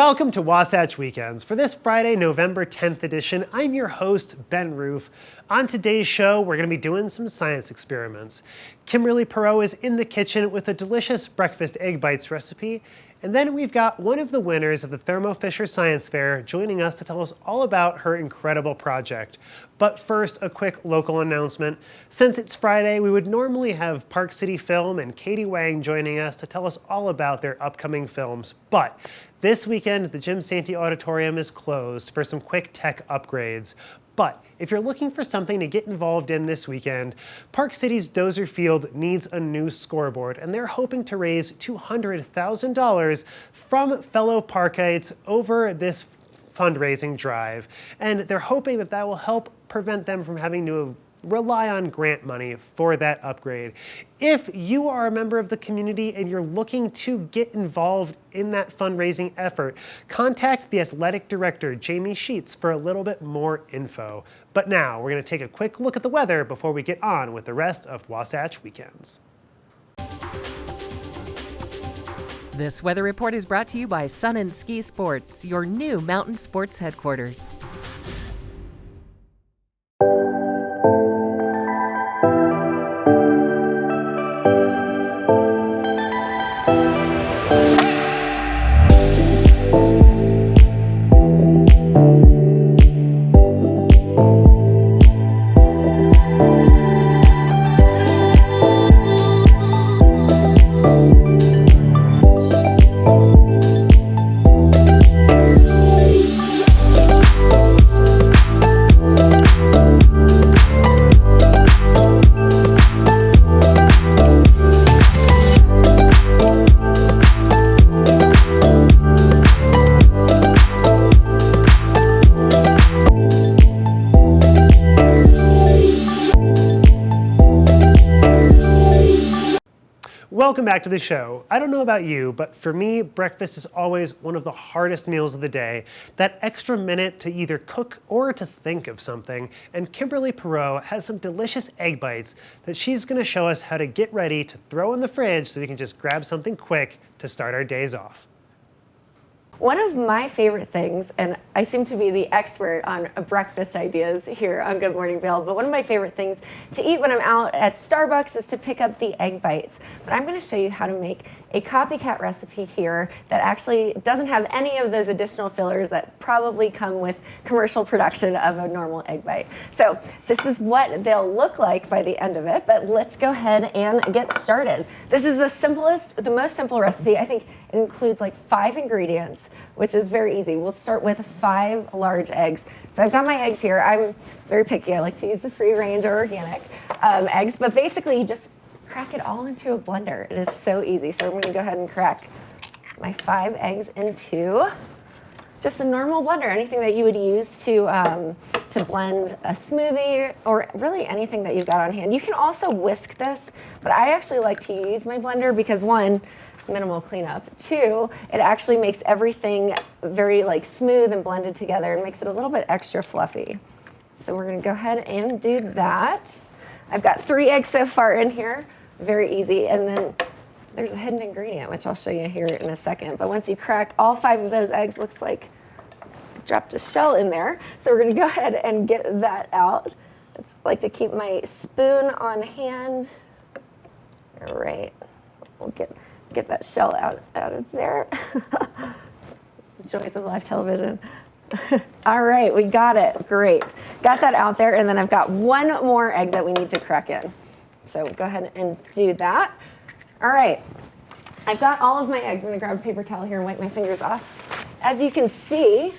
Welcome to Wasatch Weekends. For this Friday, November 10th edition, I'm your host, Ben Roof. On today's show, we're going to be doing some science experiments. Kimberly Perot is in the kitchen with a delicious breakfast egg bites recipe. And then we've got one of the winners of the Thermo Fisher Science Fair joining us to tell us all about her incredible project. But first, a quick local announcement. Since it's Friday, we would normally have Park City Film and Katie Wang joining us to tell us all about their upcoming films. But this weekend, the Jim Santee Auditorium is closed for some quick tech upgrades. But if you're looking for something to get involved in this weekend, Park City's Dozer Field needs a new scoreboard, and they're hoping to raise $200,000 from fellow Parkites over this fundraising drive. And they're hoping that that will help prevent them from having to rely on grant money for that upgrade. If you are a member of the community and you're looking to get involved in that fundraising effort, contact the athletic director, Jamie Sheets, for a little bit more info. But now we're going to take a quick look at the weather before we get on with the rest of Wasatch Weekends. This weather report is brought to you by Sun and Ski Sports, your new mountain sports headquarters. Welcome back to the show. I don't know about you, but for me, breakfast is always one of the hardest meals of the day. That extra minute to either cook or to think of something. And Kimberly Perot has some delicious egg bites that she's going to show us how to get ready to throw in the fridge so we can just grab something quick to start our days off. One of my favorite things, and I seem to be the expert on breakfast ideas here on Good Morning Vail, but one of my favorite things to eat when I'm out at Starbucks is to pick up the egg bites. But I'm going to show you how to make a copycat recipe here that actually doesn't have any of those additional fillers that probably come with commercial production of a normal egg bite. So this is what they'll look like by the end of it, but let's go ahead and get started. This is the most simple recipe. I think it includes like 5 ingredients, which is very easy. We'll start with 5 large eggs. So I've got my eggs here. I'm very picky. I like to use the free range or organic eggs, but basically you just crack it all into a blender. It is so easy. So I'm going to go ahead and crack my 5 eggs into just a normal blender, anything that you would use to blend a smoothie or really anything that you've got on hand. You can also whisk this, but I actually like to use my blender because 1, minimal cleanup. 2, it actually makes everything very smooth and blended together and makes it a little bit extra fluffy. So we're going to go ahead and do that. I've got 3 eggs so far in here. Very easy. And then there's a hidden ingredient, which I'll show you here in a second. But once you crack all 5 of those eggs, looks like I dropped a shell in there. So we're going to go ahead and get that out. I like to keep my spoon on hand. All right. We'll get that shell out of there. Joys of live television. All right, we got it. Great. Got that out there, and then I've got 1 more egg that we need to crack in. So go ahead and do that. All right. I've got all of my eggs. I'm going to grab a paper towel here and wipe my fingers off. As you can see,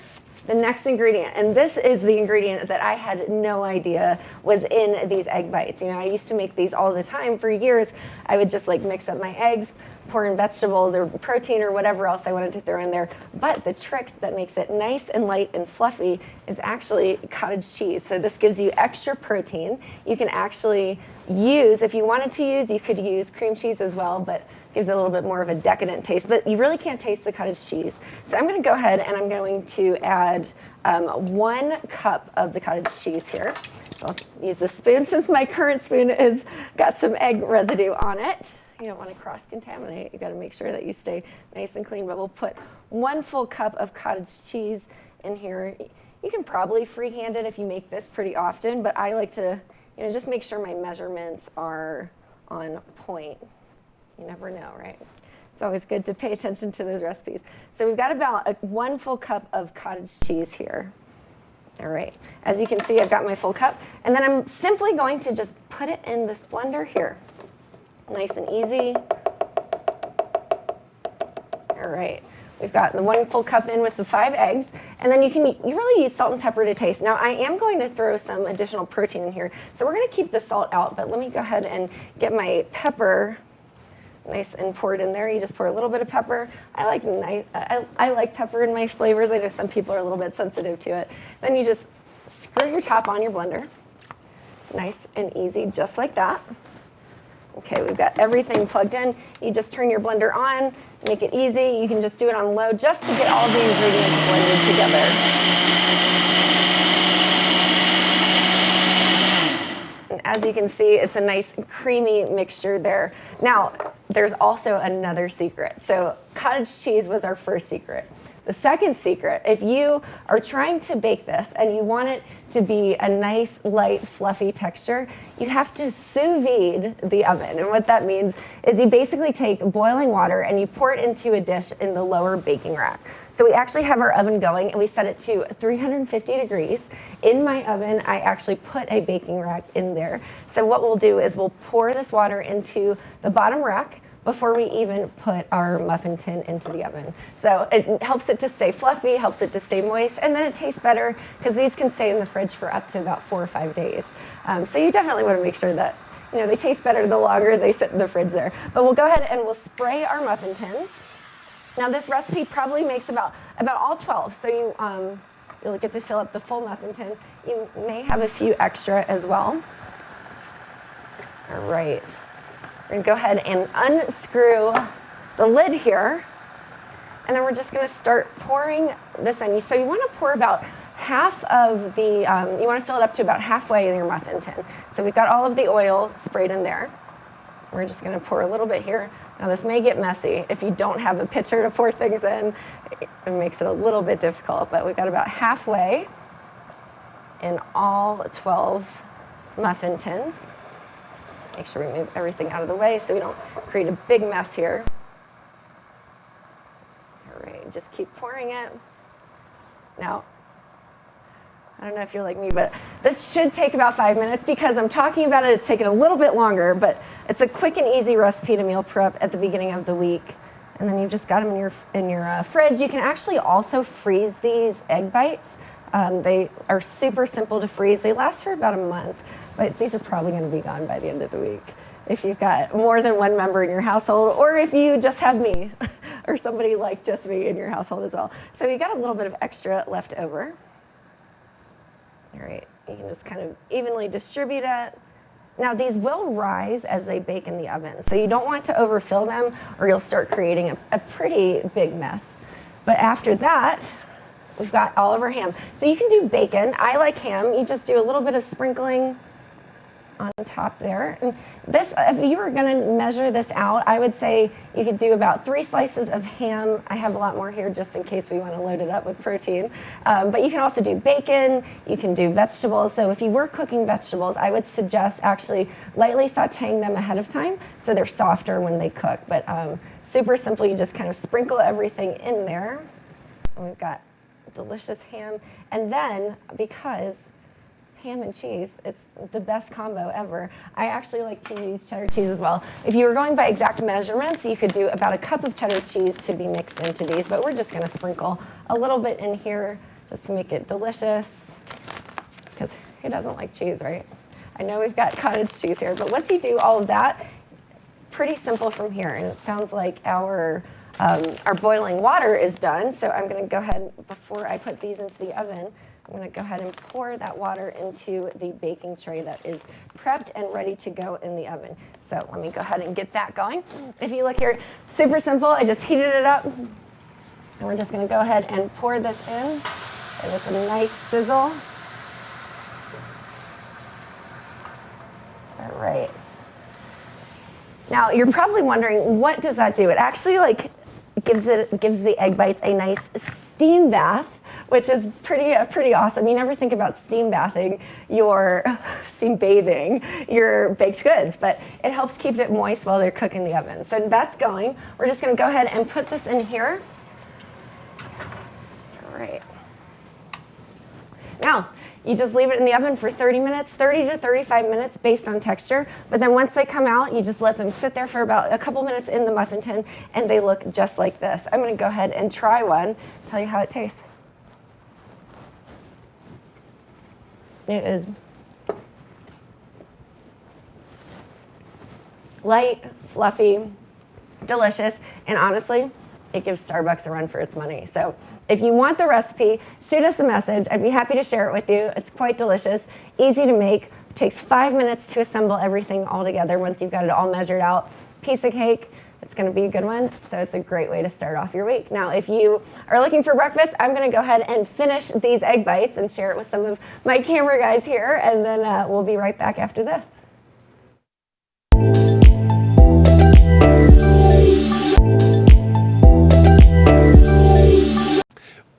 the next ingredient, and this is the ingredient that I had no idea was in these egg bites. You know, I used to make these all the time for years. I would just mix up my eggs, pour in vegetables or protein or whatever else I wanted to throw in there. But the trick that makes it nice and light and fluffy is actually cottage cheese. So this gives you extra protein. You can actually use, if you wanted to use, you could use cream cheese as well, but gives it a little bit more of a decadent taste, but you really can't taste the cottage cheese. So I'm going to go ahead and I'm going to add 1 cup of the cottage cheese here. So I'll use the spoon since my current spoon has got some egg residue on it. you don't want to cross-contaminate. You got to make sure that you stay nice and clean. But we'll put 1 full cup of cottage cheese in here. You can probably freehand it if you make this pretty often, but I like to, just make sure my measurements are on point. You never know, right? It's always good to pay attention to those recipes. So we've got about 1 full cup of cottage cheese here. All right, as you can see, I've got my full cup, and then I'm simply going to just put it in this blender here. Nice and easy. All right, we've got the 1 full cup in with the 5 eggs, and then you really use salt and pepper to taste. Now I am going to throw some additional protein in here, so we're gonna keep the salt out, but let me go ahead and get my pepper nice and poured in there. You just pour a little bit of pepper. I like pepper in my flavors. I know some people are a little bit sensitive to it. Then you just screw your top on your blender. Nice and easy, just like that. Okay, we've got everything plugged in. You just turn your blender on, make it easy. You can just do it on low just to get all the ingredients blended together. And as you can see, it's a nice creamy mixture there. Now, there's also another secret. So cottage cheese was our first secret. The second secret, if you are trying to bake this and you want it to be a nice, light, fluffy texture, you have to sous vide the oven. And what that means is you basically take boiling water and you pour it into a dish in the lower baking rack. So we actually have our oven going and we set it to 350 degrees. In my oven, I actually put a baking rack in there. So what we'll do is we'll pour this water into the bottom rack before we even put our muffin tin into the oven. So it helps it to stay fluffy, helps it to stay moist, and then it tastes better because these can stay in the fridge for up to about 4 or 5 days. So you definitely want to make sure that they taste better the longer they sit in the fridge there. But we'll go ahead and we'll spray our muffin tins. Now this recipe probably makes about all 12, so you'll get to fill up the full muffin tin. You may have a few extra as well. All right. We're gonna go ahead and unscrew the lid here, and then we're just gonna start pouring this in. So you wanna pour about half of the, you wanna fill it up to about halfway in your muffin tin. So we've got all of the oil sprayed in there. We're just gonna pour a little bit here. Now this may get messy. If you don't have a pitcher to pour things in, it makes it a little bit difficult, but we've got about halfway in all 12 muffin tins. Make sure we move everything out of the way so we don't create a big mess here. All right, just keep pouring it. Now, I don't know if you're like me, but this should take about 5 minutes because I'm talking about it. It's taking a little bit longer, but it's a quick and easy recipe to meal prep at the beginning of the week. And then you've just got them in your fridge. You can actually also freeze these egg bites. They are super simple to freeze. They last for about a month, but these are probably going to be gone by the end of the week if you've got more than one member in your household, or if you just have me or somebody like just me in your household as well. So you got a little bit of extra left over. All right, you can just kind of evenly distribute it. Now these will rise as they bake in the oven, so you don't want to overfill them or you'll start creating a pretty big mess. But after that, we've got all of our ham. So you can do bacon. I like ham. You just do a little bit of sprinkling on top there. And this, if you were gonna measure this out, I would say you could do about 3 slices of ham. I have a lot more here just in case we wanna load it up with protein. But you can also do bacon, you can do vegetables. So if you were cooking vegetables, I would suggest actually lightly sauteing them ahead of time so they're softer when they cook. But super simple, you just kind of sprinkle everything in there. And we've got delicious ham. And then, because ham and cheese, it's the best combo ever, I actually like to use cheddar cheese as well. If you were going by exact measurements, you could do about a cup of cheddar cheese to be mixed into these, but we're just gonna sprinkle a little bit in here just to make it delicious, because who doesn't like cheese, right? I know we've got cottage cheese here, but once you do all of that, it's pretty simple from here, and it sounds like our boiling water is done, so I'm gonna go ahead, before I put these into the oven, I'm gonna go ahead and pour that water into the baking tray that is prepped and ready to go in the oven. So let me go ahead and get that going. If you look here, super simple, I just heated it up, and we're just gonna go ahead and pour this in with a nice sizzle. All right. Now you're probably wondering, what does that do? It actually gives the egg bites a nice steam bath, which is pretty awesome. You never think about steam bathing steam bathing your baked goods, but it helps keep it moist while they're cooking in the oven. So that's going. We're just going to go ahead and put this in here. All right. Now, you just leave it in the oven for 30 to 35 minutes based on texture. But then once they come out, you just let them sit there for about a couple minutes in the muffin tin, and they look just like this. I'm going to go ahead and try one, tell you how it tastes. It is light, fluffy, delicious, and honestly, it gives Starbucks a run for its money. So if you want the recipe, shoot us a message. I'd be happy to share it with you. It's quite delicious, easy to make, takes 5 minutes to assemble everything all together once you've got it all measured out. Piece of cake, it's gonna be a good one. So it's a great way to start off your week. Now, if you are looking for breakfast, I'm gonna go ahead and finish these egg bites and share it with some of my camera guys here, and then we'll be right back after this.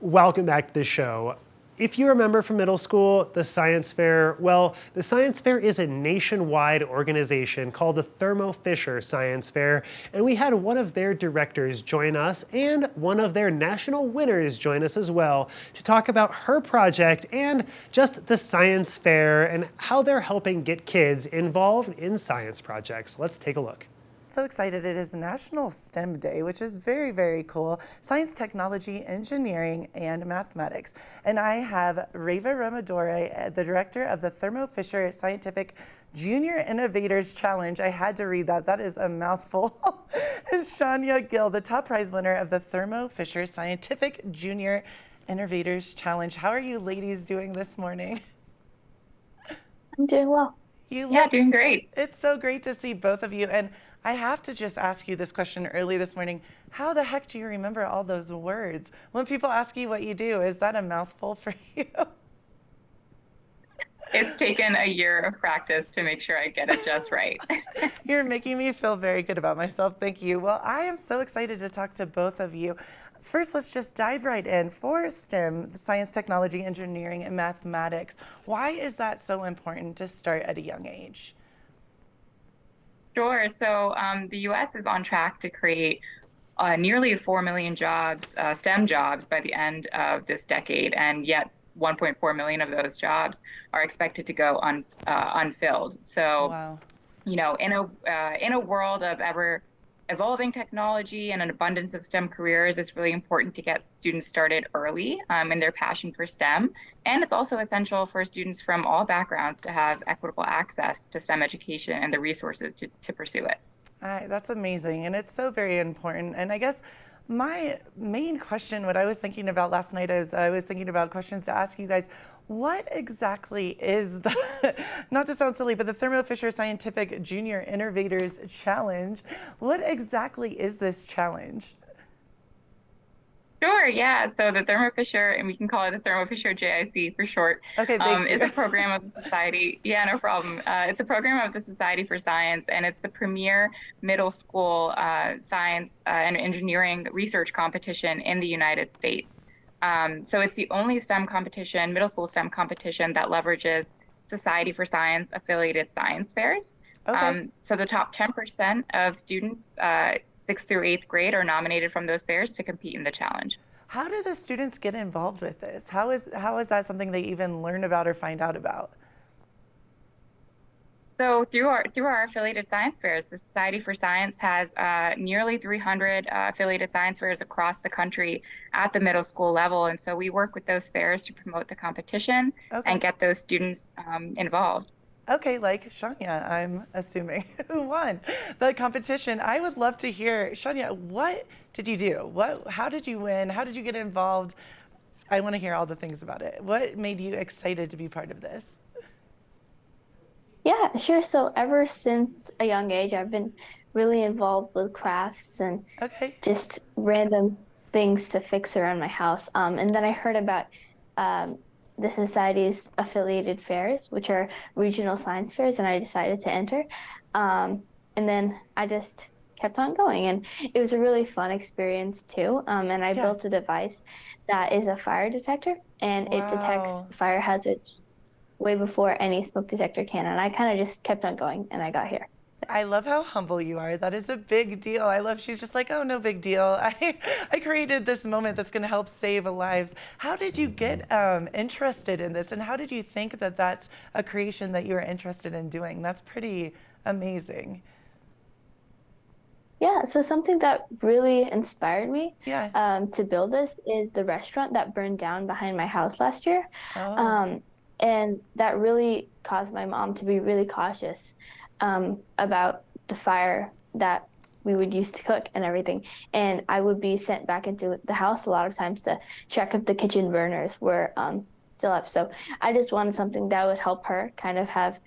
Welcome back to the show. If you remember from middle school, the science fair, well, the science fair is a nationwide organization called the Thermo Fisher Science Fair, and we had one of their directors join us and one of their national winners join us as well to talk about her project and just the science fair and how they're helping get kids involved in science projects. Let's take a look. So excited. It is National STEM Day, which is very, very cool. Science, technology, engineering, and mathematics. And I have Reva Ramadore, the director of the Thermo Fisher Scientific Junior Innovators Challenge. I had to read that. That is a mouthful. And Shania Gill, the top prize winner of the Thermo Fisher Scientific Junior Innovators Challenge. How are you ladies doing this morning? I'm doing well. Yeah, doing great. It's so great to see both of you. And I have to just ask you this question early this morning. How the heck do you remember all those words? When people ask you what you do, is that a mouthful for you? It's taken a year of practice to make sure I get it just right. You're making me feel very good about myself. Thank you. Well, I am so excited to talk to both of you. First, let's just dive right in. For STEM, science, technology, engineering, and mathematics, why is that so important to start at a young age? Sure. So the U.S. is on track to create nearly 4 million jobs, STEM jobs, by the end of this decade, and yet 1.4 million of those jobs are expected to go unfilled. So, wow. You know, in a world of ever evolving technology and an abundance of STEM careers, it's really important to get students started early in their passion for STEM. And it's also essential for students from all backgrounds to have equitable access to STEM education and the resources to pursue it. That's amazing. And it's so very important. And I guess my main question, what I was thinking about last night, is I was thinking about questions to ask you guys. What exactly is the, not to sound silly, but the Thermo Fisher Scientific Junior Innovators Challenge? What exactly is this challenge? Sure, yeah. So the Thermo Fisher, and we can call it the Thermo Fisher JIC for short, okay, thank you. is a program of the Society. Yeah, no problem. It's a program of the Society for Science, and it's the premier middle school science and engineering research competition in the United States. So it's the only STEM competition, middle school STEM competition, that leverages Society for Science affiliated science fairs. Okay. So the top 10% of students 6th through 8th grade are nominated from those fairs to compete in the challenge. How do the students get involved with this? How is that something they even learn about or find out about? So through our affiliated science fairs, the Society for Science has nearly 300 affiliated science fairs across the country at the middle school level. And so we work with those fairs to promote the competition and get those students involved. Okay, like Shania, I'm assuming, who won the competition. I would love to hear, Shania, what did you do? How did you win? How did you get involved? I want to hear all the things about it. What made you excited to be part of this? Yeah, sure. So ever since a young age, I've been really involved with crafts and just random things to fix around my house. And then I heard about the Society's affiliated fairs, which are regional science fairs, and I decided to enter. And And then I just kept on going. And it was a really fun experience too. And I built a device that is a fire detector, and it detects fire hazards way before any smoke detector can. And I kind of just kept on going, and I got here. I love how humble you are. That is a big deal. I love she's just like, oh, no big deal. I created this moment that's going to help save lives. How did you get interested in this? And how did you think that that's a creation that you were interested in doing? That's pretty amazing. Yeah, so something that really inspired me Yeah. to build this is the restaurant that burned down behind my house last year. Oh. And that really caused my mom to be really cautious about the fire that we would use to cook and everything. And I would be sent back into the house a lot of times to check if the kitchen burners were still up. So I just wanted something that would help her kind of have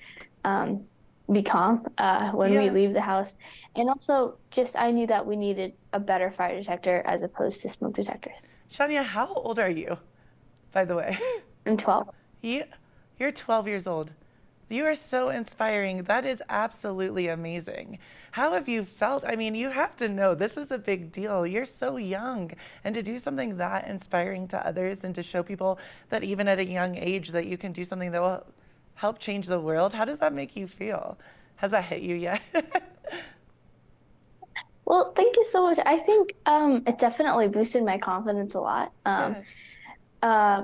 be calm when we leave the house. And also, just I knew that we needed a better fire detector as opposed to smoke detectors. Shania, how old are you, by the way? I'm 12. You're 12 years old. You are so inspiring. That is absolutely amazing. How have you felt? I mean, you have to know this is a big deal. You're so young. And to do something that inspiring to others and to show people that even at a young age that you can do something that will help change the world, how does that make you feel? Has that hit you yet? Well, thank you so much. I think it definitely boosted my confidence a lot.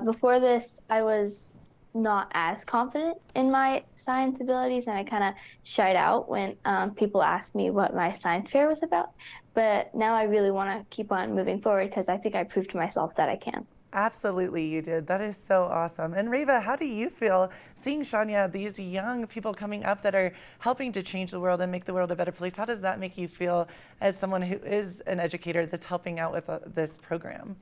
Before this, I was not as confident in my science abilities, and I kind of shied out when people asked me what my science fair was about. But now I really want to keep on moving forward because I think I proved to myself that I can. Absolutely, you did. That is so awesome. And Reva, how do you feel seeing Shania, these young people coming up that are helping to change the world and make the world a better place? How does that make you feel as someone who is an educator that's helping out with this program?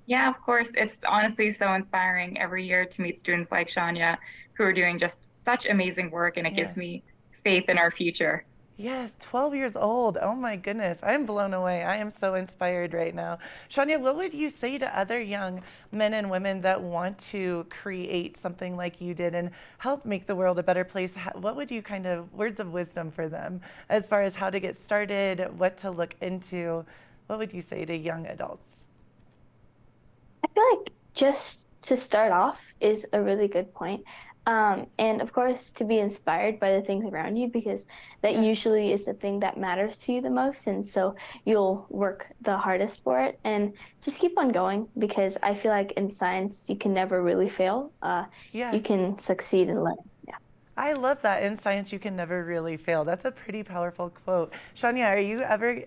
Yeah, of course. It's honestly so inspiring every year to meet students like Shania who are doing just such amazing work, and it gives me faith in our future. Yes, 12 years old. Oh my goodness. I'm blown away. I am so inspired right now. Shania, what would you say to other young men and women that want to create something like you did and help make the world a better place? What would you kind of words of wisdom for them as far as how to get started, what to look into? What would you say to young adults? I feel like just to start off is a really good point. And of course, to be inspired by the things around you, because that usually is the thing that matters to you the most. And so you'll work the hardest for it and just keep on going, because I feel like in science, you can never really fail. You can succeed and learn. Yeah. I love that. In science, you can never really fail. That's a pretty powerful quote. Shania,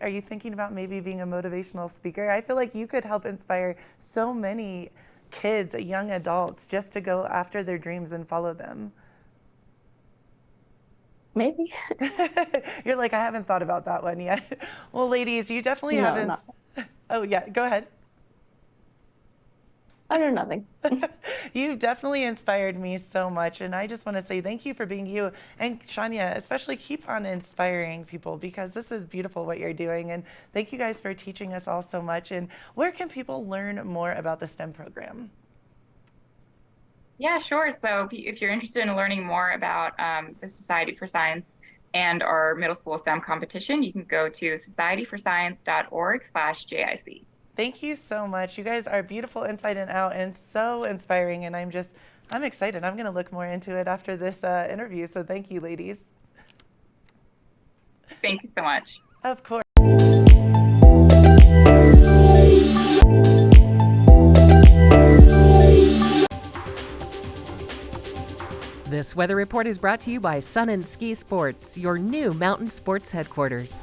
are you thinking about maybe being a motivational speaker? I feel like you could help inspire so many kids, young adults, just to go after their dreams and follow them. Maybe. You're like, I haven't thought about that one yet. Well, ladies, you definitely haven't. Oh, yeah, go ahead. I know nothing. You've definitely inspired me so much, and I just want to say thank you for being you. And Shania, especially keep on inspiring people, because this is beautiful what you're doing. And thank you guys for teaching us all so much. And where can people learn more about the STEM program? Yeah, sure. So if you're interested in learning more about the Society for Science and our middle school STEM competition, you can go to societyforscience.org/JIC. Thank you so much. You guys are beautiful inside and out and so inspiring. And I'm excited. I'm going to look more into it after this interview. So thank you, ladies. Thank you so much. Of course. This weather report is brought to you by Sun and Ski Sports, your new mountain sports headquarters.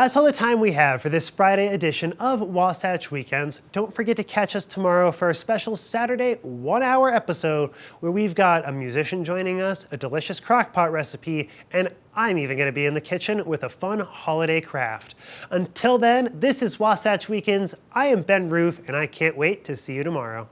that's all the time we have for this Friday edition of Wasatch Weekends. Don't forget to catch us tomorrow for a special Saturday 1-hour episode where we've got a musician joining us, a delicious crockpot recipe, and I'm even going to be in the kitchen with a fun holiday craft. Until then, this is Wasatch Weekends. I am Ben Roof, and I can't wait to see you tomorrow.